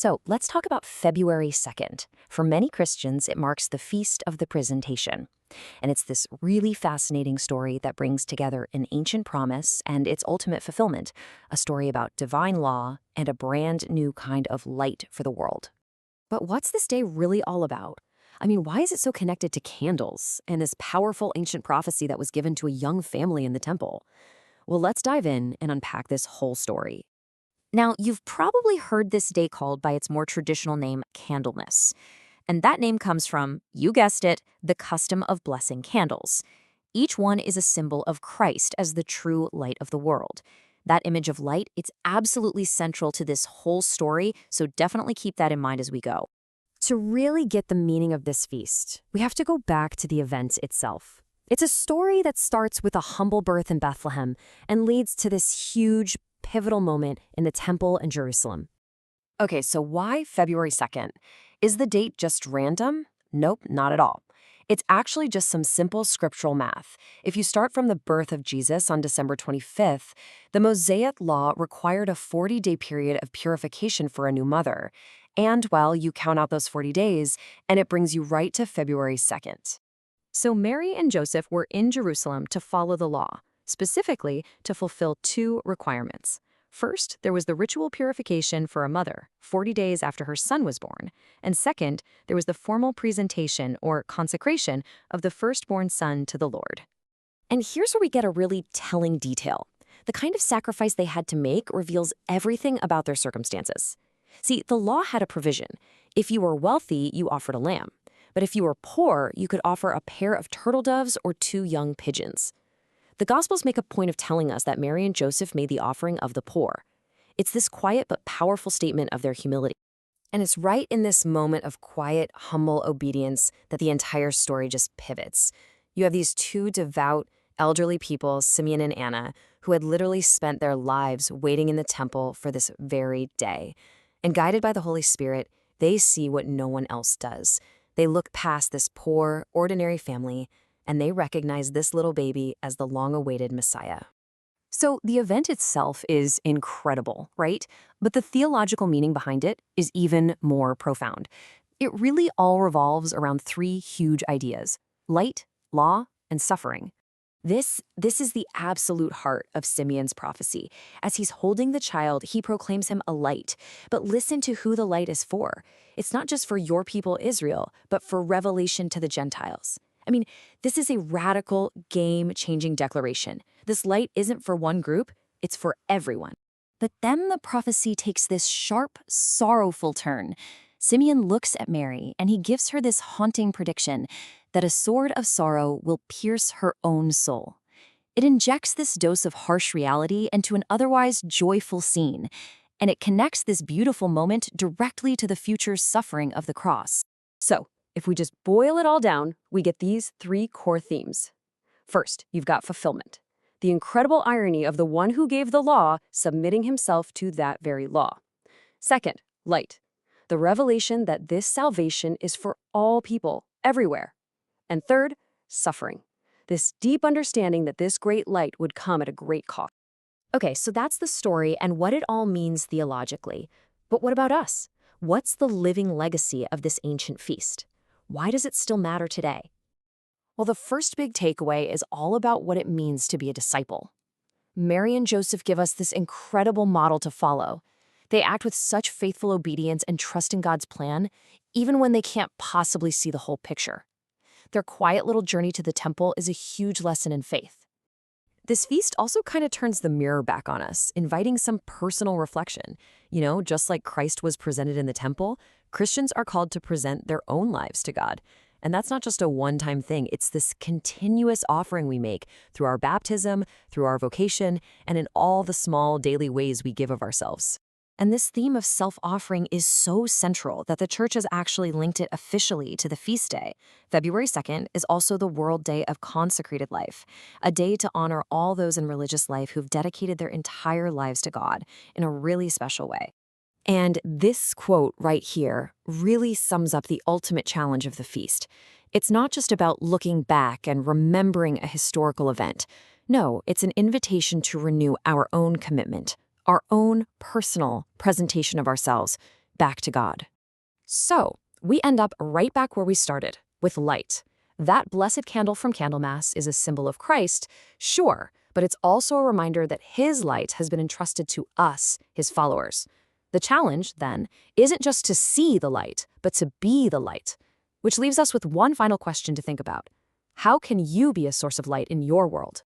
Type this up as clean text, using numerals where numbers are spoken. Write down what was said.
So let's talk about February 2nd. For many Christians, it marks the Feast of the Presentation. And it's this really fascinating story that brings together an ancient promise and its ultimate fulfillment, a story about divine law and a brand new kind of light for the world. But what's this day really all about? I mean, why is it so connected to candles and this powerful ancient prophecy that was given to a young family in the temple? Well, let's dive in and unpack this whole story. Now, you've probably heard this day called by its more traditional name, Candlemas. And that name comes from, you guessed it, the custom of blessing candles. Each one is a symbol of Christ as the true light of the world. That image of light, it's absolutely central to this whole story, so definitely keep that in mind as we go. To really get the meaning of this feast, we have to go back to the event itself. It's a story that starts with a humble birth in Bethlehem and leads to this huge, pivotal moment in the temple in Jerusalem. Okay, so why February 2nd? Is the date just random? Nope, not at all. It's actually just some simple scriptural math. If you start from the birth of Jesus on December 25th, the Mosaic law required a 40-day period of purification for a new mother. And, well, you count out those 40 days, and it brings you right to February 2nd. So Mary and Joseph were in Jerusalem to follow the law, specifically to fulfill two requirements. First, there was the ritual purification for a mother, 40 days after her son was born. And second, there was the formal presentation or consecration of the firstborn son to the Lord. And here's where we get a really telling detail. The kind of sacrifice they had to make reveals everything about their circumstances. See, the law had a provision. If you were wealthy, you offered a lamb. But if you were poor, you could offer a pair of turtle doves or two young pigeons. The Gospels make a point of telling us that Mary and Joseph made the offering of the poor. It's this quiet but powerful statement of their humility. And it's right in this moment of quiet, humble obedience that the entire story just pivots. You have these two devout, elderly people, Simeon and Anna, who had literally spent their lives waiting in the temple for this very day. And guided by the Holy Spirit, they see what no one else does. They look past this poor, ordinary family, and they recognize this little baby as the long-awaited Messiah. So the event itself is incredible, right? But the theological meaning behind it is even more profound. It really all revolves around three huge ideas: light, law, and suffering. This is the absolute heart of Simeon's prophecy. As he's holding the child, he proclaims him a light. But listen to who the light is for. It's not just for your people Israel, but for revelation to the Gentiles. I mean, this is a radical, game-changing declaration. This light isn't for one group, it's for everyone. But then the prophecy takes this sharp, sorrowful turn. Simeon looks at Mary, and he gives her this haunting prediction that a sword of sorrow will pierce her own soul. It injects this dose of harsh reality into an otherwise joyful scene, and it connects this beautiful moment directly to the future suffering of the cross. So, if we just boil it all down, we get these three core themes. First, you've got fulfillment. The incredible irony of the one who gave the law submitting himself to that very law. Second, light. The revelation that this salvation is for all people, everywhere. And third, suffering. This deep understanding that this great light would come at a great cost. Okay, so that's the story and what it all means theologically. But what about us? What's the living legacy of this ancient feast? Why does it still matter today? Well, the first big takeaway is all about what it means to be a disciple. Mary and Joseph give us this incredible model to follow. They act with such faithful obedience and trust in God's plan, even when they can't possibly see the whole picture. Their quiet little journey to the temple is a huge lesson in faith. This feast also kind of turns the mirror back on us, inviting some personal reflection. You know, just like Christ was presented in the temple, Christians are called to present their own lives to God. And that's not just a one-time thing. It's this continuous offering we make through our baptism, through our vocation, and in all the small daily ways we give of ourselves. And this theme of self-offering is so central that the church has actually linked it officially to the feast day. February 2nd is also the World Day of Consecrated Life, a day to honor all those in religious life who've dedicated their entire lives to God in a really special way. And this quote right here really sums up the ultimate challenge of the feast. It's not just about looking back and remembering a historical event. No, it's an invitation to renew our own commitment, our own personal presentation of ourselves back to God. So, we end up right back where we started, with light. That blessed candle from Candlemas is a symbol of Christ, sure, but it's also a reminder that his light has been entrusted to us, his followers. The challenge, then, isn't just to see the light, but to be the light. Which leaves us with one final question to think about. How can you be a source of light in your world?